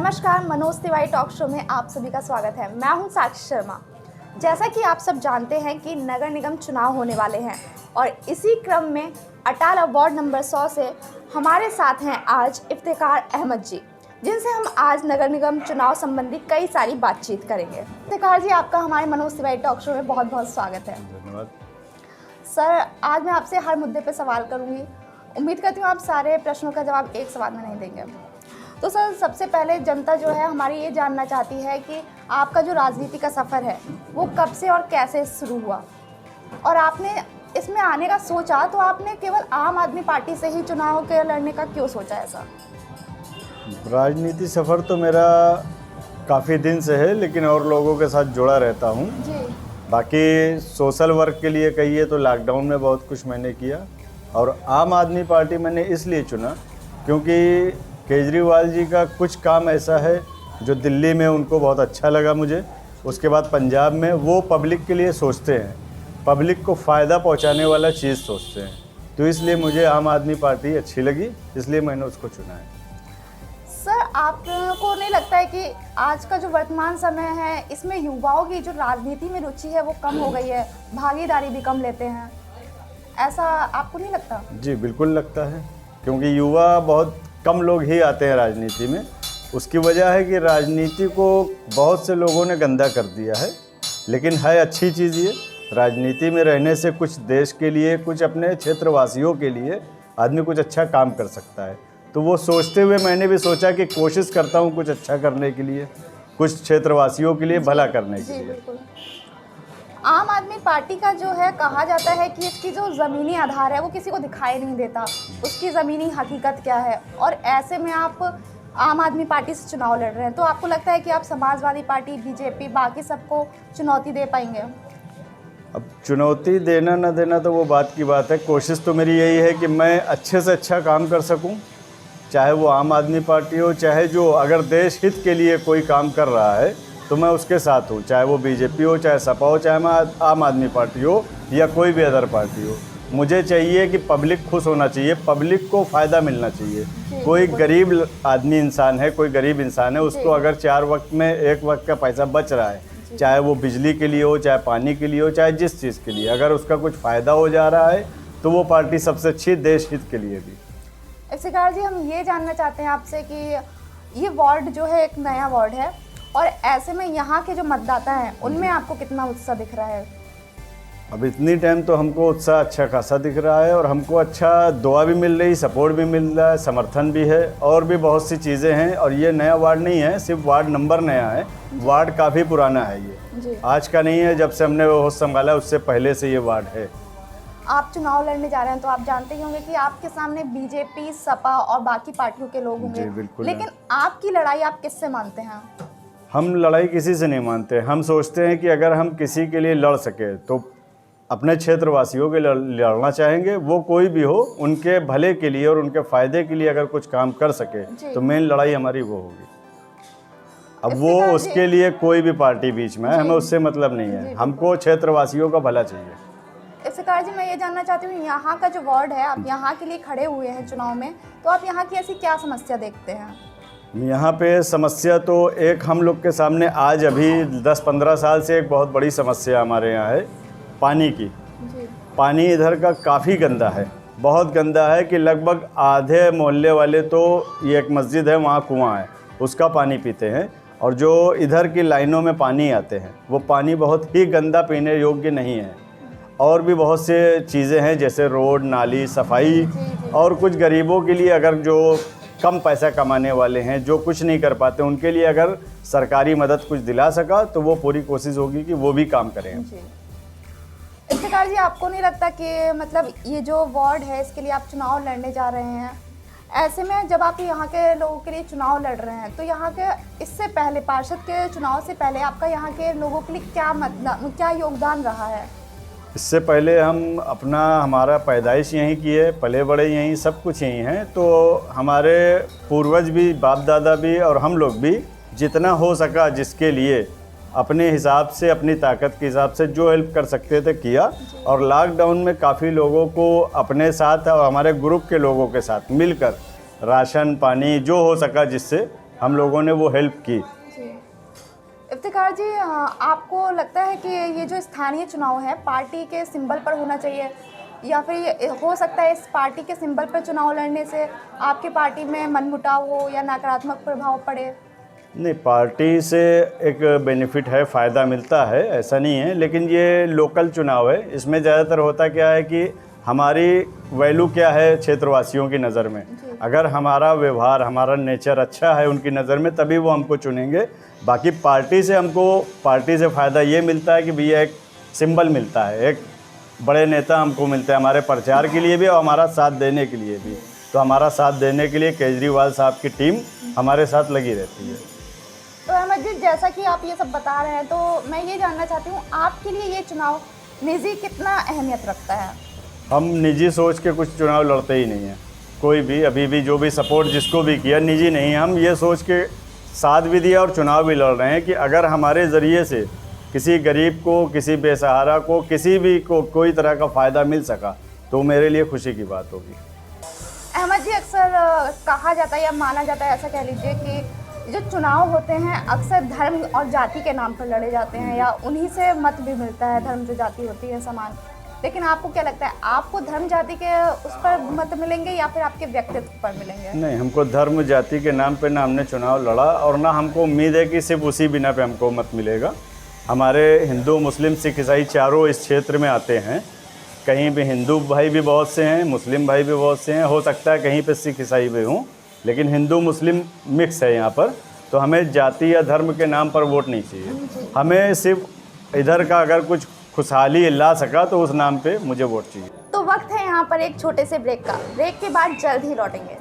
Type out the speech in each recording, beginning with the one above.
नमस्कार, Manoj Tiwari talk show में आप सभी का स्वागत है। मैं हूं साक्षी शर्मा। जैसा कि आप सब जानते हैं कि नगर निगम चुनाव होने वाले हैं और इसी क्रम में अटाला वार्ड नंबर 100 से हमारे साथ हैं आज इफ्तिकार अहमद जी, जिनसे हम आज नगर निगम चुनाव संबंधी कई सारी बातचीत करेंगे। इफ्तिकार जी, आपका हमारे मनोज तिवारी टॉक शो में बहुत बहुत स्वागत है। धन्यवाद सर, आज मैं आपसे हर मुद्दे पर सवाल करूँगी। उम्मीद करती हूँ आप सारे प्रश्नों का जवाब एक सवाल में नहीं देंगे। तो सर, सबसे पहले जनता जो है हमारी ये जानना चाहती है कि आपका जो राजनीति का सफ़र है वो कब से और कैसे शुरू हुआ, और आपने इसमें आने का सोचा तो आपने केवल आम आदमी पार्टी से ही चुनाव के लड़ने का क्यों सोचा ऐसा? राजनीति सफ़र तो मेरा काफ़ी दिन से है, लेकिन और लोगों के साथ जुड़ा रहता हूँ जी। बाकी सोशल वर्क के लिए कहिए तो लॉकडाउन में बहुत कुछ मैंने किया, और आम आदमी पार्टी मैंने इसलिए चुना क्योंकि केजरीवाल जी का कुछ काम ऐसा है जो दिल्ली में उनको बहुत अच्छा लगा मुझे, उसके बाद पंजाब में वो पब्लिक के लिए सोचते हैं, पब्लिक को फ़ायदा पहुंचाने वाला चीज़ सोचते हैं, तो इसलिए मुझे आम आदमी पार्टी अच्छी लगी, इसलिए मैंने उसको चुना है। सर, आपको नहीं लगता है कि आज का जो वर्तमान समय है इसमें युवाओं की जो राजनीति में रुचि है वो कम हो गई है, भागीदारी भी कम लेते हैं, ऐसा आपको नहीं लगता? जी बिल्कुल लगता है, क्योंकि युवा बहुत कम लोग ही आते हैं राजनीति में। उसकी वजह है कि राजनीति को बहुत से लोगों ने गंदा कर दिया है, लेकिन है अच्छी चीज़ ये। राजनीति में रहने से कुछ देश के लिए, कुछ अपने क्षेत्रवासियों के लिए आदमी कुछ अच्छा काम कर सकता है। तो वो सोचते हुए मैंने भी सोचा कि कोशिश करता हूँ कुछ अच्छा करने के लिए, कुछ क्षेत्रवासियों के लिए भला करने के लिए। बिल्कुल। आम आदमी पार्टी का जो है कहा जाता है कि इसकी जो ज़मीनी आधार है वो किसी को दिखाई नहीं देता, उसकी ज़मीनी हकीकत क्या है, और ऐसे में आप आम आदमी पार्टी से चुनाव लड़ रहे हैं, तो आपको लगता है कि आप समाजवादी पार्टी, बीजेपी, बाकी सबको चुनौती दे पाएंगे? अब चुनौती देना ना देना तो वो बात की बात है। कोशिश तो मेरी यही है कि मैं अच्छे से अच्छा काम कर सकूं, चाहे वो आम आदमी पार्टी हो, चाहे जो अगर देश हित के लिए कोई काम कर रहा है तो मैं उसके साथ हूँ, चाहे वो बीजेपी हो, चाहे सपा हो, चाहे मैं आम आदमी पार्टी हो या कोई भी अदर पार्टी हो। मुझे चाहिए कि पब्लिक खुश होना चाहिए, पब्लिक को फ़ायदा मिलना चाहिए। कोई गरीब आदमी इंसान है, कोई गरीब इंसान है, उसको अगर 4 वक्त में 1 वक्त का पैसा बच रहा है, चाहे वो बिजली के लिए हो, चाहे पानी के लिए हो, चाहे जिस चीज़ के लिए, अगर उसका कुछ फ़ायदा हो जा रहा है तो वो पार्टी सबसे अच्छी देश हित के लिए भी। इफ्तिकार जी, हम ये जानना चाहते हैं आपसे कि ये वार्ड जो है एक नया वार्ड है, और ऐसे में यहाँ के जो मतदाता हैं उनमें आपको कितना उत्साह दिख रहा है? अब इतनी टाइम तो हमको उत्साह अच्छा खासा दिख रहा है, और हमको अच्छा दुआ भी मिल रही, सपोर्ट भी मिल रहा है, समर्थन भी है, और भी बहुत सी चीज़ें हैं। और ये नया वार्ड नहीं है, सिर्फ वार्ड नंबर नया है, वार्ड काफ़ी पुराना है, ये आज का नहीं है। जब से हमने होश संभाला उससे पहले से ये वार्ड है। आप चुनाव लड़ने जा रहे हैं तो आप जानते ही होंगे कि आपके सामने बीजेपी, सपा और बाकी पार्टियों के लोग होंगे, लेकिन आपकी लड़ाई आप किससे मानते हैं? हम लड़ाई किसी से नहीं मानते। हम सोचते हैं कि अगर हम किसी के लिए लड़ सके तो अपने क्षेत्रवासियों के लड़ना चाहेंगे, वो कोई भी हो, उनके भले के लिए और उनके फ़ायदे के लिए अगर कुछ काम कर सके तो मेन लड़ाई हमारी वो होगी। अब वो उसके लिए कोई भी पार्टी बीच में है, हमें उससे मतलब नहीं है, हमको क्षेत्रवासियों का भला चाहिए। इफ्तिकार जी, मैं ये जानना चाहती हूँ, यहाँ का जो वार्ड है, आप यहाँ के लिए खड़े हुए हैं चुनाव में, तो आप यहाँ की ऐसी क्या समस्या देखते हैं? यहाँ पे समस्या तो एक हम लोग के सामने आज अभी 10-15 साल से एक बहुत बड़ी समस्या हमारे यहाँ है, पानी की। पानी इधर का काफ़ी गंदा है, बहुत गंदा है कि लगभग आधे मोहल्ले वाले तो, ये एक मस्जिद है वहाँ कुआं है, उसका पानी पीते हैं, और जो इधर की लाइनों में पानी आते हैं वो पानी बहुत ही गंदा, पीने योग्य नहीं है। और भी बहुत से चीज़ें हैं जैसे रोड, नाली, सफाई, और कुछ गरीबों के लिए, अगर जो कम पैसा कमाने वाले हैं, जो कुछ नहीं कर पाते, उनके लिए अगर सरकारी मदद कुछ दिला सका तो वो पूरी कोशिश होगी कि वो भी काम करें। इफ्तिकार जी, आपको नहीं लगता कि मतलब ये जो वार्ड है इसके लिए आप चुनाव लड़ने जा रहे हैं, ऐसे में जब आप यहाँ के लोगों के लिए चुनाव लड़ रहे हैं तो यहाँ के इससे पहले, पार्षद के चुनाव से पहले आपका यहाँ के लोगों के लिए क्या योगदान रहा है? इससे पहले हमारा पैदाइश यहीं की है, पले बड़े यहीं, सब कुछ यहीं हैं, तो हमारे पूर्वज भी, बाप दादा भी और हम लोग भी जितना हो सका जिसके लिए अपने हिसाब से, अपनी ताकत के हिसाब से जो हेल्प कर सकते थे किया। और लॉकडाउन में काफ़ी लोगों को अपने साथ और हमारे ग्रुप के लोगों के साथ मिलकर राशन पानी जो हो सका जिससे हम लोगों ने वो हेल्प की। जी। इफ्तिकार जी, आपको लगता है कि ये जो स्थानीय चुनाव है पार्टी के सिंबल पर होना चाहिए, या फिर ये हो सकता है इस पार्टी के सिंबल पर चुनाव लड़ने से आपकी पार्टी में मनमुटाव हो या नकारात्मक प्रभाव पड़े? नहीं, पार्टी से एक बेनिफिट है, फ़ायदा मिलता है, ऐसा नहीं है, लेकिन ये लोकल चुनाव है। इसमें ज़्यादातर होता क्या है कि हमारी वैल्यू क्या है क्षेत्रवासियों की नज़र में। अगर हमारा व्यवहार, हमारा नेचर अच्छा है उनकी नज़र में, तभी वो हमको चुनेंगे। बाकी पार्टी से फ़ायदा ये मिलता है कि भैया एक सिंबल मिलता है, एक बड़े नेता हमको मिलते हैं हमारे प्रचार के लिए भी और हमारा साथ देने के लिए भी। तो हमारा साथ देने के लिए केजरीवाल साहब की टीम हमारे साथ लगी रहती है। तो अहमद जी, जैसा कि आप ये सब बता रहे हैं, तो मैं ये जानना चाहती हूँ आपके लिए ये चुनाव निजी कितना अहमियत रखता है? हम निजी सोच के कुछ चुनाव लड़ते ही नहीं हैं। कोई भी अभी भी जो भी सपोर्ट जिसको भी किया, निजी नहीं, हम ये सोच के साथ भी दिया और चुनाव भी लड़ रहे हैं कि अगर हमारे ज़रिए से किसी गरीब को, किसी बेसहारा को, किसी भी को कोई तरह का फ़ायदा मिल सका तो मेरे लिए खुशी की बात होगी। अहमद जी, अक्सर कहा जाता है या माना जाता है, ऐसा कह लीजिए कि जो चुनाव होते हैं अक्सर धर्म और जाति के नाम पर लड़े जाते हैं, या उन्हीं से मत भी मिलता है, धर्म जो जाति होती है समान। लेकिन आपको क्या लगता है, आपको धर्म जाति के उस पर मत मिलेंगे या फिर आपके व्यक्तित्व पर मिलेंगे? नहीं, हमको धर्म जाति के नाम पे ना हमने चुनाव लड़ा और ना हमको उम्मीद है कि सिर्फ उसी बिना पे हमको मत मिलेगा। हमारे हिंदू, मुस्लिम, सिख, ईसाई चारों इस क्षेत्र में आते हैं। कहीं भी हिंदू भाई भी बहुत से हैं, मुस्लिम भाई भी बहुत से हैं, हो सकता है कहीं पे सिख ईसाई भी हों, लेकिन हिंदू मुस्लिम मिक्स है यहाँ पर। तो हमें जाति या धर्म के नाम पर वोट नहीं चाहिए। हमें सिर्फ इधर का अगर कुछ खुशहाली ला सका तो उस नाम पे मुझे वोट चाहिए। तो वक्त है यहाँ पर एक छोटे से ब्रेक का। ब्रेक के बाद जल्द ही लौटेंगे।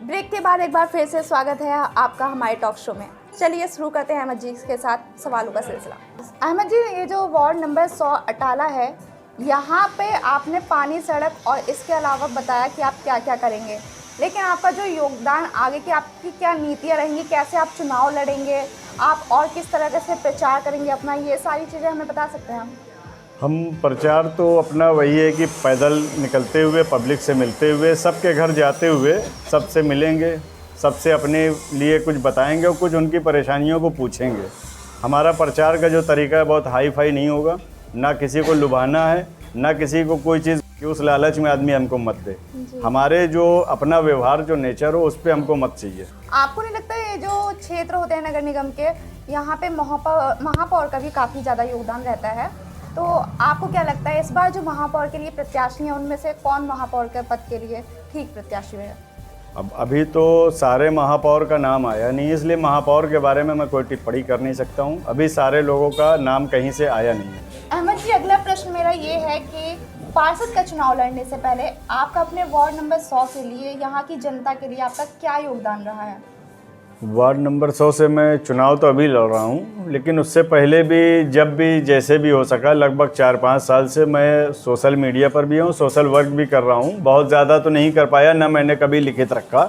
ब्रेक के बाद एक बार फिर से स्वागत है आपका हमारे टॉक शो में। चलिए शुरू करते हैं अहमद जी के साथ सवालों का सिलसिला। अहमद जी, ये जो वार्ड नंबर 100 अटाला है, यहाँ पे आपने पानी, सड़क और इसके अलावा बताया कि आप क्या क्या करेंगे, लेकिन आपका जो योगदान आगे की आपकी क्या नीतियाँ रहेंगी, कैसे आप चुनाव लड़ेंगे, आप और किस तरह से प्रचार करेंगे अपना, ये सारी चीज़ें हमें बता सकते हैं? हम प्रचार तो अपना वही है कि पैदल निकलते हुए, पब्लिक से मिलते हुए, सबके घर जाते हुए सबसे मिलेंगे, सबसे अपने लिए कुछ बताएंगे और कुछ उनकी परेशानियों को पूछेंगे। हमारा प्रचार का जो तरीका है बहुत हाई फाई नहीं होगा, ना किसी को लुभाना है, ना किसी को कोई चीज़ कि उस लालच में आदमी हमको मत दे। हमारे जो अपना व्यवहार, जो नेचर हो, उस पर हमको मत चाहिए। आपको नहीं लगता ये जो क्षेत्र होते हैं नगर निगम के, यहाँ पे महापौर का भी काफ़ी ज़्यादा योगदान रहता है, तो आपको क्या लगता है इस बार जो महापौर के लिए प्रत्याशी हैं उनमें से कौन महापौर के पद के लिए ठीक प्रत्याशी है? अब अभी तो सारे महापौर का नाम आया नहीं, इसलिए महापौर के बारे में मैं कोई टिप्पणी कर नहीं सकता हूँ। अभी सारे लोगों का नाम कहीं से आया नहीं है। अहमद जी, अगला प्रश्न मेरा ये है कि पार्षद का चुनाव लड़ने से पहले आपका अपने वार्ड नंबर 100 के लिए, यहाँ की जनता के लिए आपका क्या योगदान रहा है? वार्ड नंबर 100 से मैं चुनाव तो अभी लड़ रहा हूँ, लेकिन उससे पहले भी जब भी जैसे भी हो सका, लगभग 4-5 साल से मैं सोशल मीडिया पर भी हूँ, सोशल वर्क भी कर रहा हूँ। बहुत ज़्यादा तो नहीं कर पाया, ना मैंने कभी लिखित रखा,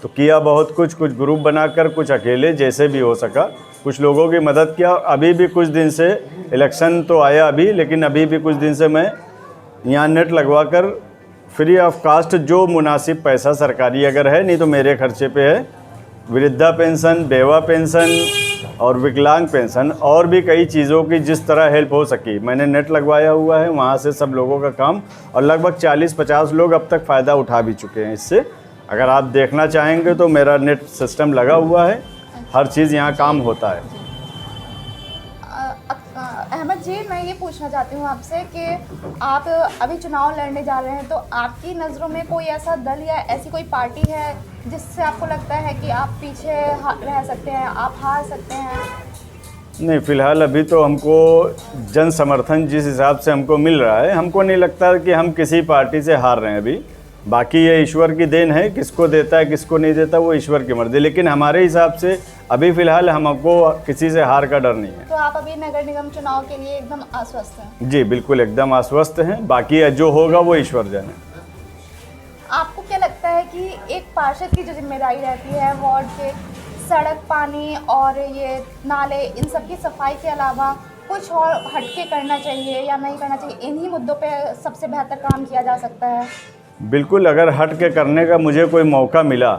तो किया बहुत कुछ ग्रुप बनाकर, कुछ अकेले, जैसे भी हो सका कुछ लोगों की मदद किया। अभी भी कुछ दिन से, इलेक्शन तो आया अभी, लेकिन अभी भी कुछ दिन से मैं यहाँ नेट लगवा कर फ्री ऑफ कास्ट जो मुनासिब पैसा सरकारी अगर है, नहीं तो मेरे खर्चे पे है, वृद्धा पेंशन, बेवा पेंशन और विकलांग पेंशन और भी कई चीज़ों की जिस तरह हेल्प हो सकी मैंने नेट लगवाया हुआ है। वहाँ से सब लोगों का काम, और लगभग 40-50 लोग अब तक फ़ायदा उठा भी चुके हैं इससे। अगर आप देखना चाहेंगे तो मेरा नेट सिस्टम लगा हुआ है, हर चीज़ यहाँ काम होता है। अहमद जी, मैं ये पूछना चाहती हूँ आपसे कि आप अभी चुनाव लड़ने जा रहे हैं, तो आपकी नज़रों में कोई ऐसा दल या ऐसी कोई पार्टी है जिससे आपको लगता है कि आप पीछे रह सकते हैं, आप हार सकते हैं? नहीं, फ़िलहाल अभी तो हमको जन समर्थन जिस हिसाब से हमको मिल रहा है, हमको नहीं लगता कि हम किसी पार्टी से हार रहे हैं अभी। बाकी ये ईश्वर की देन है, किसको देता है किसको नहीं देता वो ईश्वर की मर्जी, लेकिन हमारे हिसाब से अभी फ़िलहाल हमको किसी से हार का डर नहीं है। तो आप अभी नगर निगम चुनाव के लिए एकदम आश्वस्त हैं? जी बिल्कुल, एकदम आश्वस्त हैं। बाकी जो होगा वो ईश्वर जाने। आपको क्या लगता है कि एक पार्षद की जो जिम्मेदारी रहती है वार्ड के सड़क, पानी और ये नाले, इन सब की सफाई के अलावा कुछ और हटके करना चाहिए या नहीं करना चाहिए? इन्हीं मुद्दों पे सबसे बेहतर काम किया जा सकता है। बिल्कुल, अगर हट के करने का मुझे कोई मौका मिला,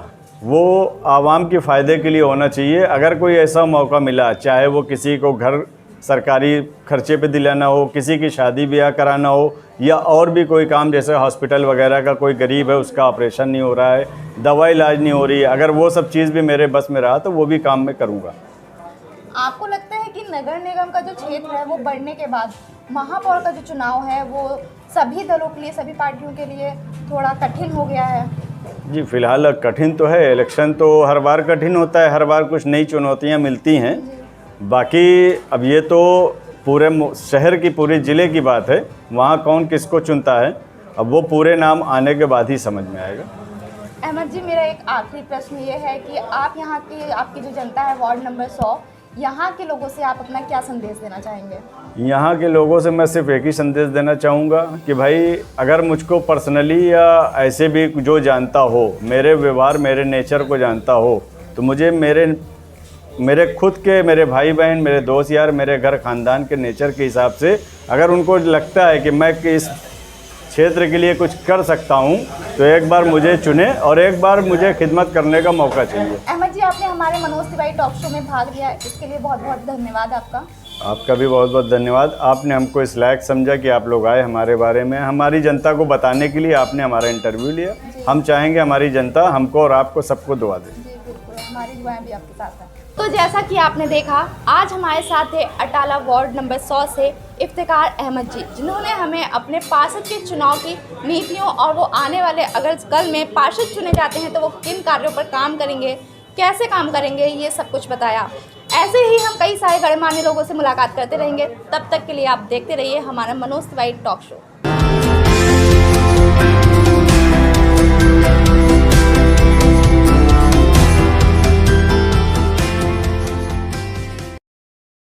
वो आवाम के फ़ायदे के लिए होना चाहिए। अगर कोई ऐसा मौका मिला, चाहे वो किसी को घर सरकारी खर्चे पे दिलाना हो, किसी की शादी ब्याह कराना हो, या और भी कोई काम, जैसे हॉस्पिटल वगैरह का कोई गरीब है उसका ऑपरेशन नहीं हो रहा है, दवा इलाज नहीं हो रही है, अगर वो सब चीज़ भी मेरे बस में रहा तो वो भी काम मैं करूँगा। आपको लगता है कि नगर निगम का जो क्षेत्र है वो बढ़ने के बाद महापौर का जो चुनाव है वो सभी दलों के लिए, सभी पार्टियों के लिए थोड़ा कठिन हो गया है? जी, फ़िलहाल कठिन तो है। इलेक्शन तो हर बार कठिन होता है, हर बार कुछ नई चुनौतियाँ मिलती हैं। बाकी अब ये तो पूरे शहर की, पूरे ज़िले की बात है, वहाँ कौन किसको चुनता है, अब वो पूरे नाम आने के बाद ही समझ में आएगा। अहमद जी, मेरा एक आखिरी प्रश्न ये है कि आप यहाँ की, आपकी जो जनता है वार्ड नंबर 100, यहाँ के लोगों से आप अपना क्या संदेश देना चाहेंगे? यहाँ के लोगों से मैं सिर्फ एक ही संदेश देना चाहूँगा कि भाई, अगर मुझको पर्सनली या ऐसे भी जो जानता हो, मेरे व्यवहार, मेरे नेचर को जानता हो, तो मुझे मेरे खुद के, मेरे भाई बहन, मेरे दोस्त यार, मेरे घर ख़ानदान के नेचर के हिसाब से अगर उनको लगता है कि मैं इस क्षेत्र के लिए कुछ कर सकता हूँ, तो एक बार मुझे चुने और एक बार मुझे खिदमत करने का मौका चाहिए। अहमद जी, आपने हमारे मनोज तिवारी टॉक शो में भाग लिया, इसके लिए बहुत बहुत धन्यवाद आपका। आपका भी बहुत बहुत धन्यवाद। आपने हमको इस लायक समझा कि आप लोग आए हमारे बारे में, हमारी जनता को बताने के लिए आपने हमारा इंटरव्यू लिया। हम चाहेंगे हमारी जनता हमको और आपको सबको दुआ दे। जी बिल्कुल, हमारी दुआएं भी आपके साथ हैं। तो जैसा कि आपने देखा, आज हमारे साथ थे अटाला वार्ड नंबर 100 से इफ्तिकार अहमद जी, जिन्होंने हमें अपने पार्षद के चुनाव की नीतियों और वो आने वाले, अगर कल में पार्षद चुने जाते हैं तो वो किन कार्यों पर काम करेंगे, कैसे काम करेंगे, ये सब कुछ बताया। ऐसे ही हम कई सारे गणमान्य लोगों से मुलाकात करते रहेंगे। तब तक के लिए आप देखते रहिए हमारा मनोज तिवारी टॉक शो।